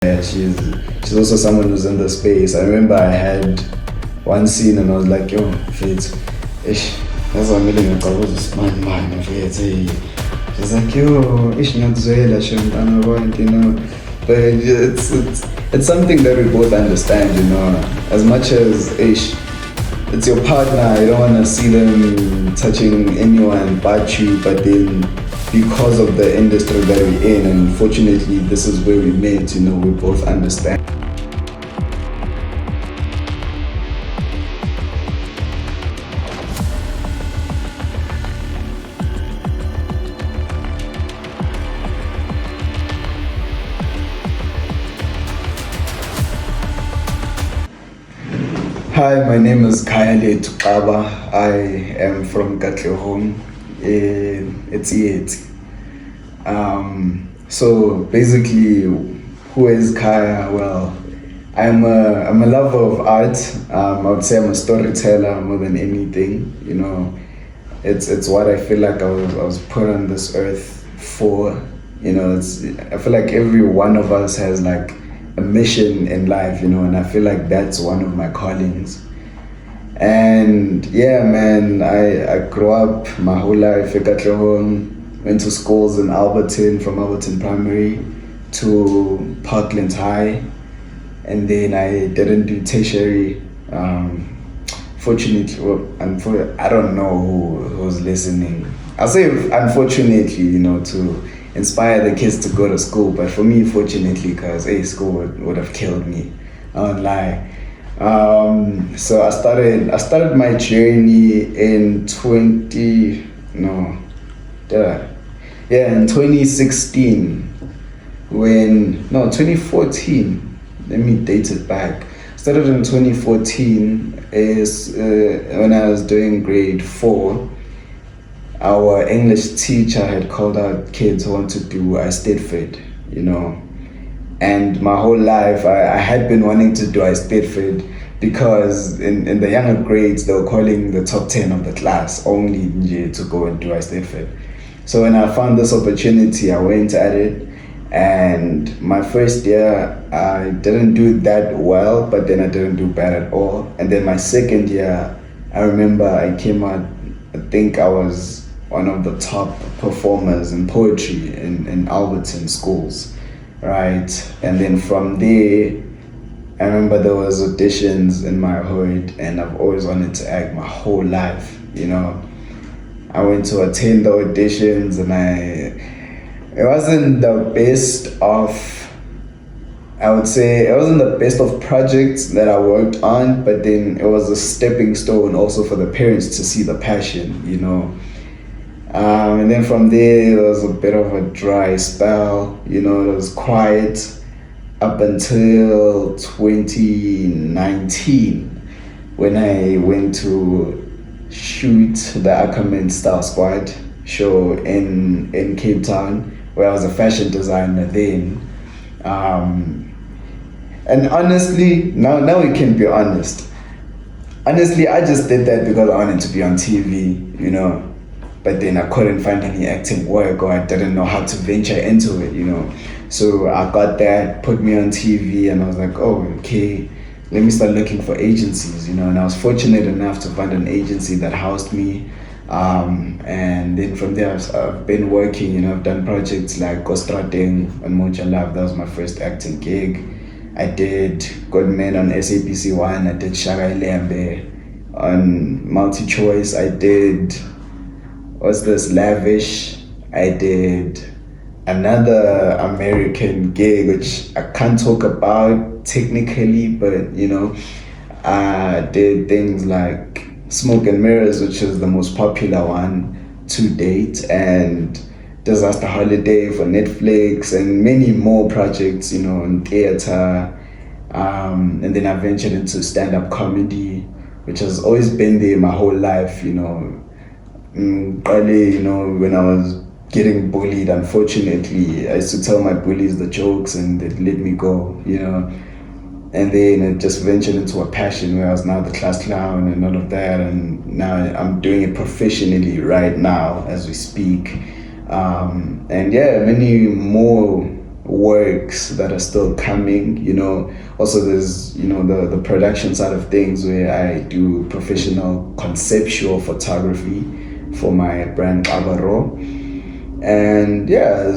Yeah, she's also someone who's in the space. I remember I had one scene and I was like, yo, Fitz, ish, that's what I'm feeling like. I was a smart man, Fitz. She's like, yo, ish, not Zoela, Shantana, what, you know. But it's something that we both understand, you know. As much as ish, it's your partner, you don't want to see them touching anyone but you, but then because of the industry that we're in, and unfortunately this is where we met, you know, we both understand. Hi, my name is Khayalethu Xaba. I am from Katlehong. It's it. So basically, who is Kaya? Well, I'm a lover of art. I would say I'm a storyteller more than anything. You know, it's what I feel like I was put on this earth for. You know, I feel like every one of us has like a mission in life, you know, and I feel like that's one of my callings. And yeah, man, I grew up my whole life in Katlehong, went to schools in Alberton, from Alberton Primary to Parkland High, and then I didn't do tertiary. Fortunately, I don't know who's listening. I'll say unfortunately, you know, to inspire the kids to go to school, but for me, fortunately, because school would have killed me. I won't lie. So I started my journey in 2016 2014. Let me date it back. Started in 2014 is when I was doing grade 4. Our English teacher had called out kids who want to do Eisteddfod, you know. And my whole life, I had been wanting to do Eisteddfod because in the younger grades, they were calling the top 10 of the class only to go and do Eisteddfod. So when I found this opportunity, I went at it. And my first year, I didn't do that well, but then I didn't do bad at all. And then my second year, I remember I came out, I think I was one of the top performers in poetry in Alberton schools, right? And then from there, I remember there was auditions in my hood, and I've always wanted to act my whole life, you know. I went to attend the auditions, and it wasn't the best of, I would say, it wasn't the best of projects that I worked on, but then it was a stepping stone also for the parents to see the passion, you know. And then from there, there was a bit of a dry spell, you know, it was quiet up until 2019 when I went to shoot the Ackerman Star Squad show in Cape Town, where I was a fashion designer then. And honestly, now we can be honest. Honestly, I just did that because I wanted to be on TV, you know. But then I couldn't find any acting work, or I didn't know how to venture into it, you know. So I got that, put me on TV, and I was like, oh, okay, let me start looking for agencies, you know. And I was fortunate enough to find an agency that housed me. And then from there, I've been working, you know, I've done projects like Gostrading and Mocha Love. That was my first acting gig. I did Good Men on SABC1. I did Shagai Lembe on Multi-Choice. I did, what's this, Lavish. I did another American gig, which I can't talk about technically, but, you know, I did things like Smoke and Mirrors, which is the most popular one to date, and Disaster Holiday for Netflix, and many more projects, you know, in theater. And then I ventured into stand-up comedy, which has always been there my whole life, you know. Early, you know, when I was getting bullied, unfortunately, I used to tell my bullies the jokes and they'd let me go, you know. And then it just ventured into a passion where I was now the class clown and all of that, and now I'm doing it professionally right now as we speak. And yeah, many more works that are still coming, Also there's, the production side of things where I do professional conceptual photography for my brand Xaba. And yeah,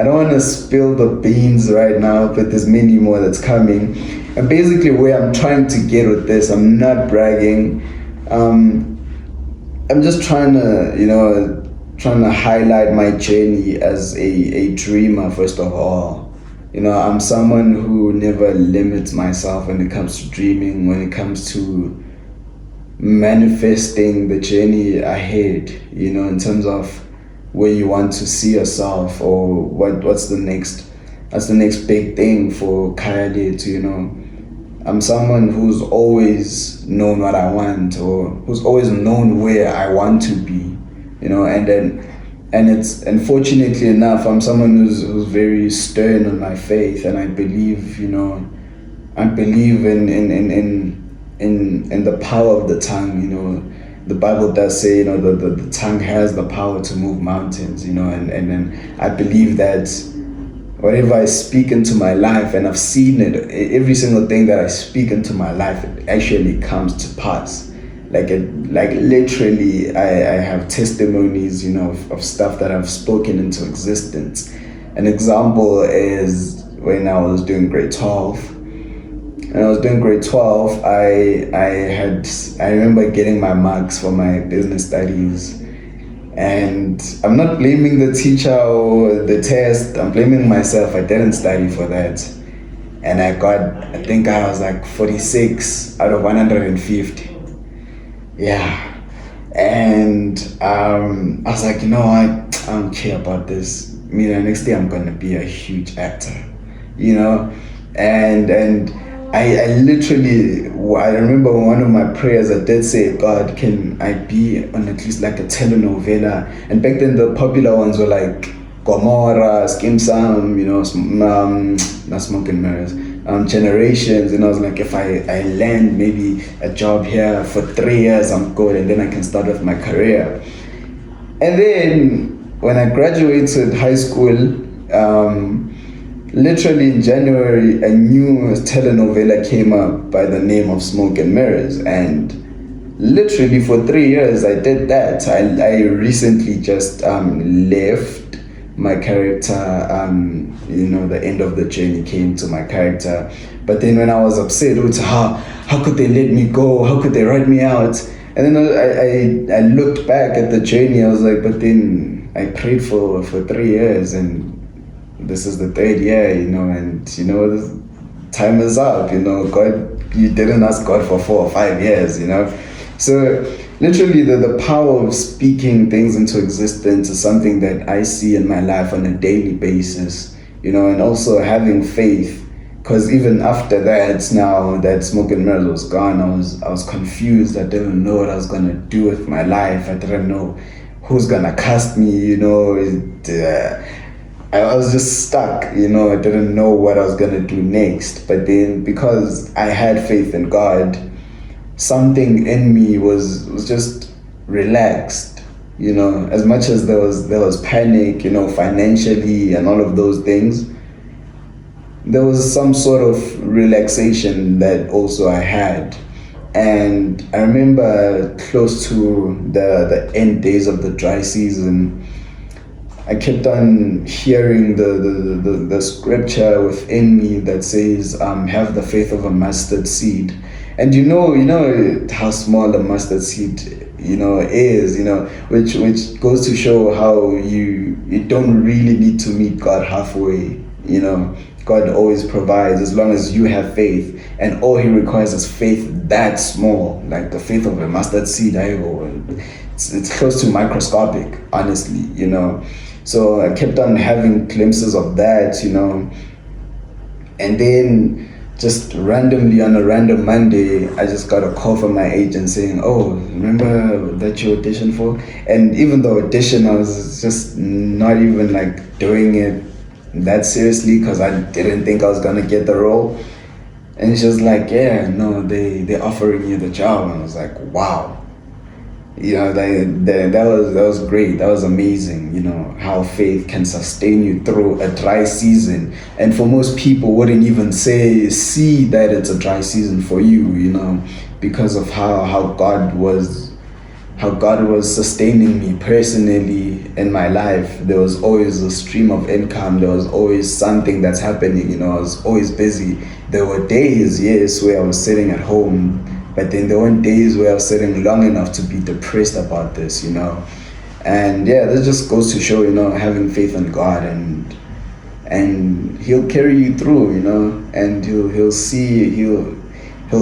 I don't want to spill the beans right now, but there's many more that's coming. And basically where I'm trying to get with this, I'm not bragging. I'm just trying to highlight my journey as a dreamer, first of all. I'm someone who never limits myself when it comes to dreaming, when it comes to manifesting the journey ahead, in terms of where you want to see yourself, or what's the next big thing for Khayalethu. I'm someone who's always known what I want, or who's always known where I want to be, and it's, unfortunately enough, I'm someone who's very stern on my faith, and I believe, in the power of the tongue. The Bible does say, the tongue has the power to move mountains, and I believe that whatever I speak into my life, and I've seen it, every single thing that I speak into my life, it actually comes to pass. Like literally, I have testimonies, of stuff that I've spoken into existence. An example is when I was doing grade 12. When I was doing grade 12, I remember getting my marks for my business studies. And I'm not blaming the teacher or the test, I'm blaming myself. I didn't study for that. And I think I was like 46 out of 150. Yeah. And I was like, you know what? I don't care about this. Next day I'm gonna be a huge actor, And I literally, I remember one of my prayers, I did say, God, can I be on at least like a telenovela? And back then the popular ones were like Gomorrah, Skim Sam, not Smoke and Mirrors, Generations. And I was like, if I land maybe a job here for 3 years, I'm good, and then I can start with my career. And then when I graduated high school, literally in January, a new telenovela came up by the name of Smoke and Mirrors, and literally for 3 years I did that. I recently just left my character. The end of the journey came to my character, but then when I was upset, it was how could they let me go? How could they write me out? And then I looked back at the journey. I was like, but then I prayed for 3 years, and this is the 3rd year, and time is up, God, you didn't ask God for 4 or 5 years, So literally the power of speaking things into existence is something that I see in my life on a daily basis, and also having faith, because even after that, now that Smoke and Mirrors was gone, I was confused. I didn't know what I was gonna do with my life. I didn't know who's gonna cast me, I was just stuck, I didn't know what I was gonna do next. But then, because I had faith in God, something in me was just relaxed, as much as there was panic, financially and all of those things. There was some sort of relaxation that also I had. And I remember close to the end days of the dry season, I kept on hearing the scripture within me that says, have the faith of a mustard seed. And you know how small a mustard seed, is, which goes to show how you don't really need to meet God halfway, God always provides as long as you have faith, and all he requires is faith that small, like the faith of a mustard seed. It's close to microscopic, honestly, So I kept on having glimpses of that, and then just randomly on a random Monday, I just got a call from my agent saying, oh, remember that you auditioned for? And even the audition, I was just not even like doing it that seriously, because I didn't think I was gonna get the role. And she was like, yeah, no, they're offering you the job. And I was like, wow. that was great. That was amazing. How faith can sustain you through a dry season, and for most people wouldn't even see that it's a dry season for you. Because of how God was sustaining me personally in my life. There was always a stream of income. There was always something that's happening. I was always busy. There were days, yes, where I was sitting at home, but then there weren't days where I was sitting long enough to be depressed about this. And yeah, that just goes to show, having faith in God, and He'll carry you through, and He'll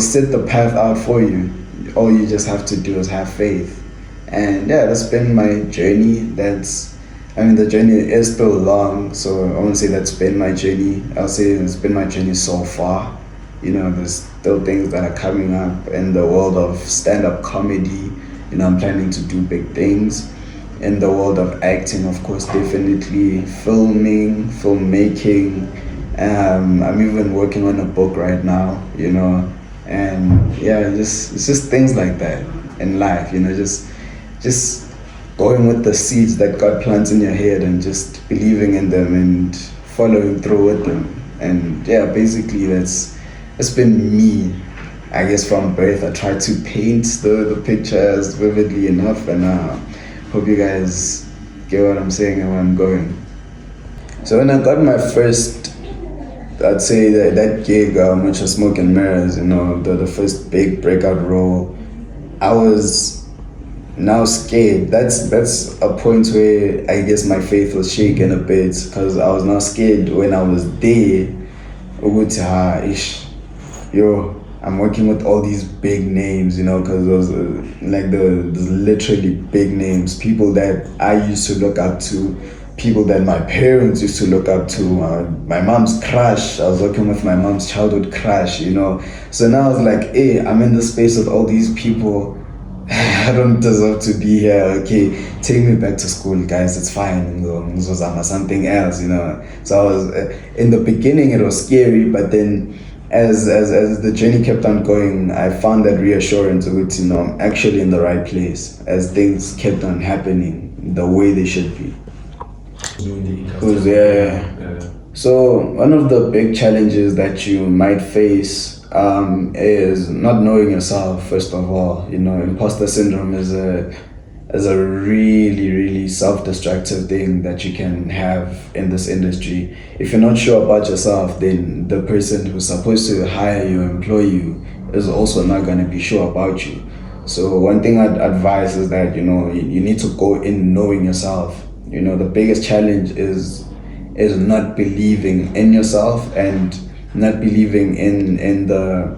set the path out for you. All you just have to do is have faith. And yeah, that's been my journey. The journey is still long, so I won't say that's been my journey. I'll say it's been my journey so far. There's still things that are coming up in the world of stand-up comedy. I'm planning to do big things. In the world of acting, of course, definitely filmmaking. I'm even working on a book right now, and yeah, it's just things like that in life, just going with the seeds that God plants in your head and just believing in them and following through with them. And yeah, basically that's been me, I guess, from birth. I try to paint the picture as vividly enough, and hope you guys get what I'm saying and where I'm going. So when I got my first, I'd say that gig, which was Smoke and Mirrors, the first big breakout role, I was now scared. That's a point where I guess my faith was shaken a bit, because I was now scared when I was there. I'm working with all these big names, because those those literally big names, people that I used to look up to, people that my parents used to look up to, my mom's crush. I was working with my mom's childhood crush, So now I was like, hey, I'm in the space with all these people. I don't deserve to be here. Okay, take me back to school, guys. It's fine. Something else, So I was in the beginning, it was scary, but then as the journey kept on going, I found that reassurance with I'm actually in the right place as things kept on happening the way they should be. Yeah. So one of the big challenges that you might face is not knowing yourself. First of all, imposter syndrome is a really, really self-destructive thing that you can have in this industry. If you're not sure about yourself, then the person who's supposed to hire you, employ you, is also not going to be sure about you. So one thing I'd advise is that, you need to go in knowing yourself. The biggest challenge is not believing in yourself and not believing in the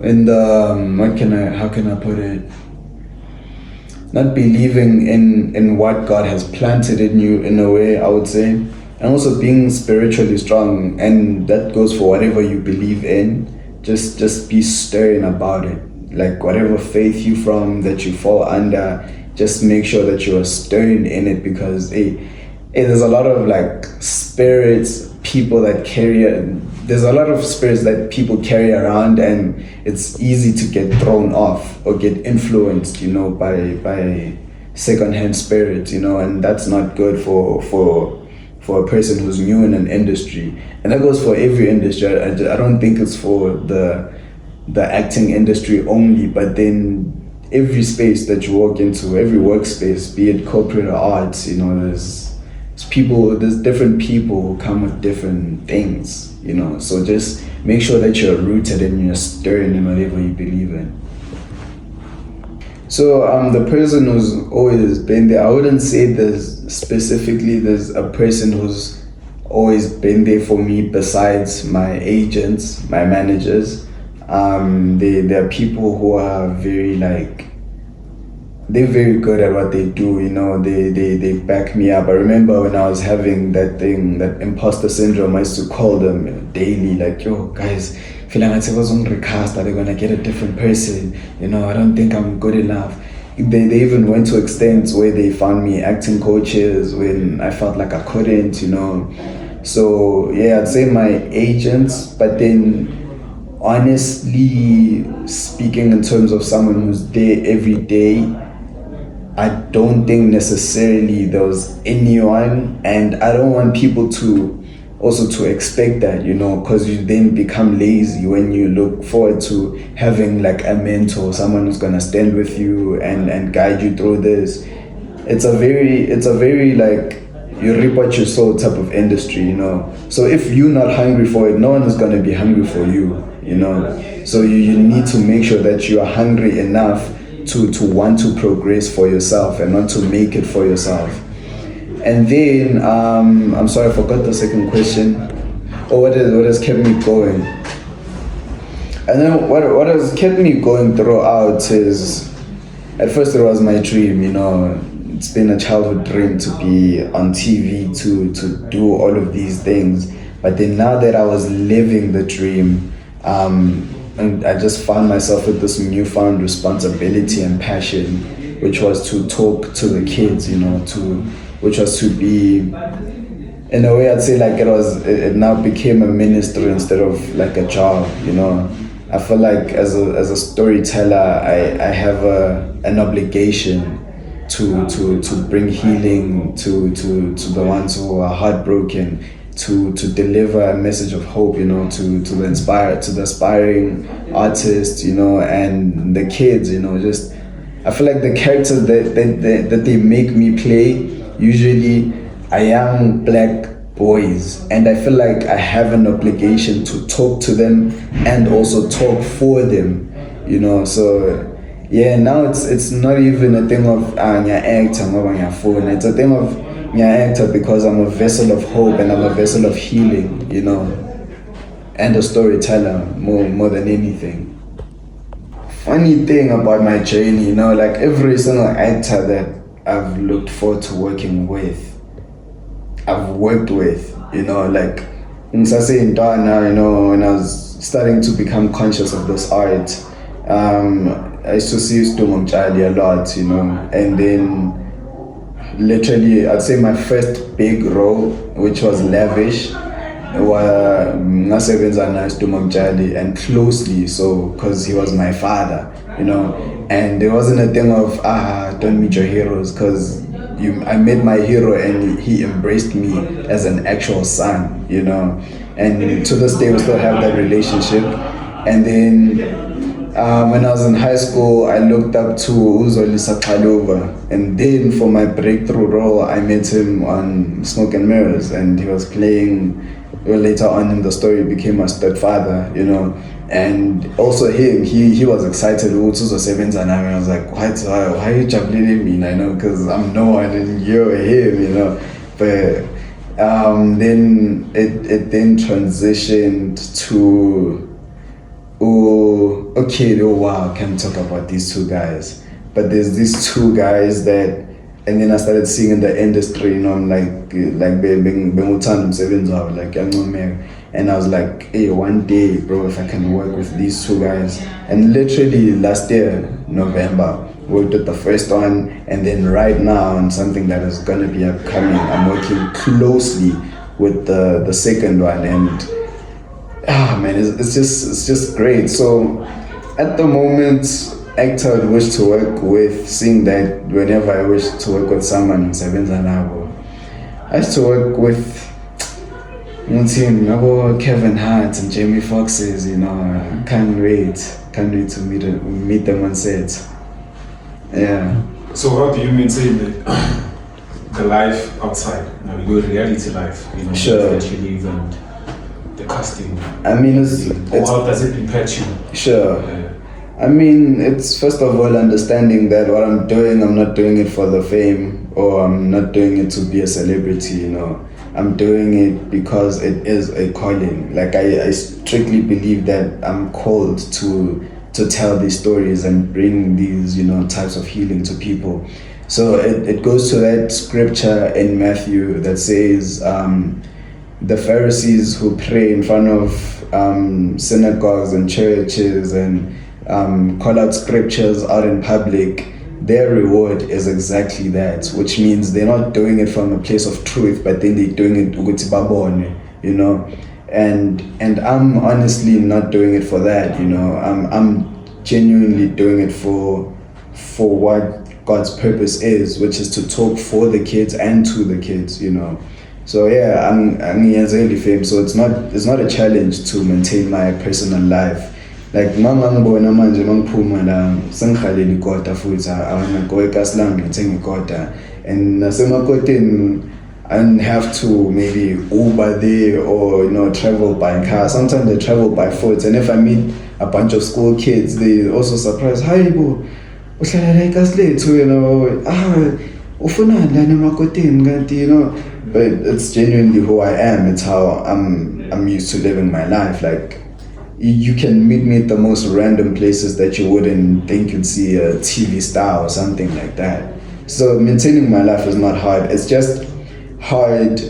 how can I put it? Not believing in what God has planted in you, in a way, I would say. And also being spiritually strong, and that goes for whatever you believe in. Just be stern about it. Like whatever faith that you fall under, just make sure that you are stern in it, because there's a lot of spirits, there's a lot of spirits that people carry around, and it's easy to get thrown off or get influenced, by secondhand spirits, and that's not good for a person who's new in an industry. And that goes for every industry. I don't think it's for the acting industry only, but then every space that you walk into, every workspace, be it corporate or arts, there's different people who come with different things, so just make sure that you're rooted and you're stern in whatever you believe in. So the person who's always been there, I wouldn't say there's a person who's always been there for me besides my agents, my managers. There are people who are they're very good at what they do, they back me up. I remember when I was having that imposter syndrome, I used to call them daily, yo, guys, feel like I was on recast, are they gonna get a different person? I don't think I'm good enough. They even went to extents where they found me acting coaches when I felt like I couldn't, So yeah, I'd say my agents, but then Honestly speaking, in terms of someone who's there every day, I don't think necessarily there was anyone, and I don't want people to also to expect that, because you then become lazy when you look forward to having like a mentor, someone who's gonna stand with you and guide you through this. It's a very like you reap what you sow type of industry. So if you're not hungry for it, no one is gonna be hungry for you. So you need to make sure that you are hungry enough to want to progress for yourself and not to make it for yourself. And then I'm sorry, I forgot the second question. What has kept me going? And then what has kept me going throughout is, at first it was my dream. It's been a childhood dream to be on TV, to do all of these things. But then now that I was living the dream, and I just found myself with this newfound responsibility and passion, which was to talk to the kids, which was to be, in a way I'd say like it now became a ministry instead of like a job. I feel like as a storyteller, I have an obligation to bring healing to the ones who are heartbroken, to deliver a message of hope, to the aspiring artists, and the kids, just I feel like the characters that they make me play usually are young black boys, and I feel like I have an obligation to talk to them and also talk for them, so yeah, now it's not even a thing of actor ngoba ngiyafuna. It's a thing of actor because I'm a vessel of hope and I'm a vessel of healing, and a storyteller more than anything. Funny thing about my journey, like every single actor that I've looked forward to working with, I've worked with, like in Dana, when I was starting to become conscious of this art, I used to see Charlie a lot, and then literally I'd say my first big role, which was Lavish, ngasebenza naye Charlie, and closely so because he was my father, and there wasn't a thing of don't meet your heroes, because I met my hero and he embraced me as an actual son, and to this day we still have that relationship. And then when I was in high school, I looked up to Uzolisa Kalova, and then for my breakthrough role, I met him on Smoke and Mirrors, and he was playing. Later on in the story, became my stepfather, and also him. He was excited. And I was like, why are you juggling me? Because I'm no one and you're him, But then it then transitioned to. Wow, I can talk about these two guys. But there's these two guys that, and then I started seeing in the industry, I'm like and I was like, hey, one day, bro, if I can work with these two guys. And literally last year, November, worked with the first one, and then right now on something that is gonna be upcoming, I'm working closely with the second one, and man, it's just great. So at the moment, actor I would wish to work with, seeing that whenever I wish to work with someone in I used to work with Kevin Hart and Jamie Foxx's, can't wait to meet them on set. Yeah. So how do you maintain the life outside, your reality life, Sure. that you live, and the casting? I mean, how does it impact you? Sure. I mean, it's first of all understanding that what I'm doing, I'm not doing it for the fame, or I'm not doing it to be a celebrity, I'm doing it because it is a calling. Like I strictly believe that I'm called to tell these stories and bring these, types of healing to people. So it goes to that scripture in Matthew that says, the Pharisees who pray in front of synagogues and churches and call out scriptures out in public, their reward is exactly that, which means they're not doing it from a place of truth, but then they're doing it ukuthi babone, and I'm honestly not doing it for that, you know. I'm genuinely doing it for what God's purpose is, which is to talk for the kids and to the kids, you know. So yeah, I'm really fame. So it's not a challenge to maintain my personal life. Like ngibona manje mangiphuma la sengikhalela ikota futhi awona go eKaSlami ngithenga ikota, and nasemakoteni I don't have to maybe Uber there or, you know, travel by car. Sometimes I travel by foot, and if I meet a bunch of school kids, they also surprised, hi bo, uhlala eKaSlethu, you know, ufuna la emakoteni kanti, you know. But it's genuinely who I am. It's how I'm used to living my life. Like, you can meet me at the most random places that you wouldn't think you'd see a TV star or something like that. So maintaining my life is not hard. It's just hard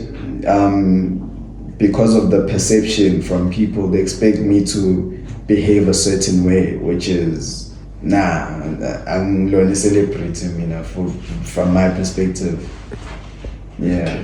because of the perception from people. They expect me to behave a certain way, which is, I'm only celebrating, you know, from my perspective. Yeah.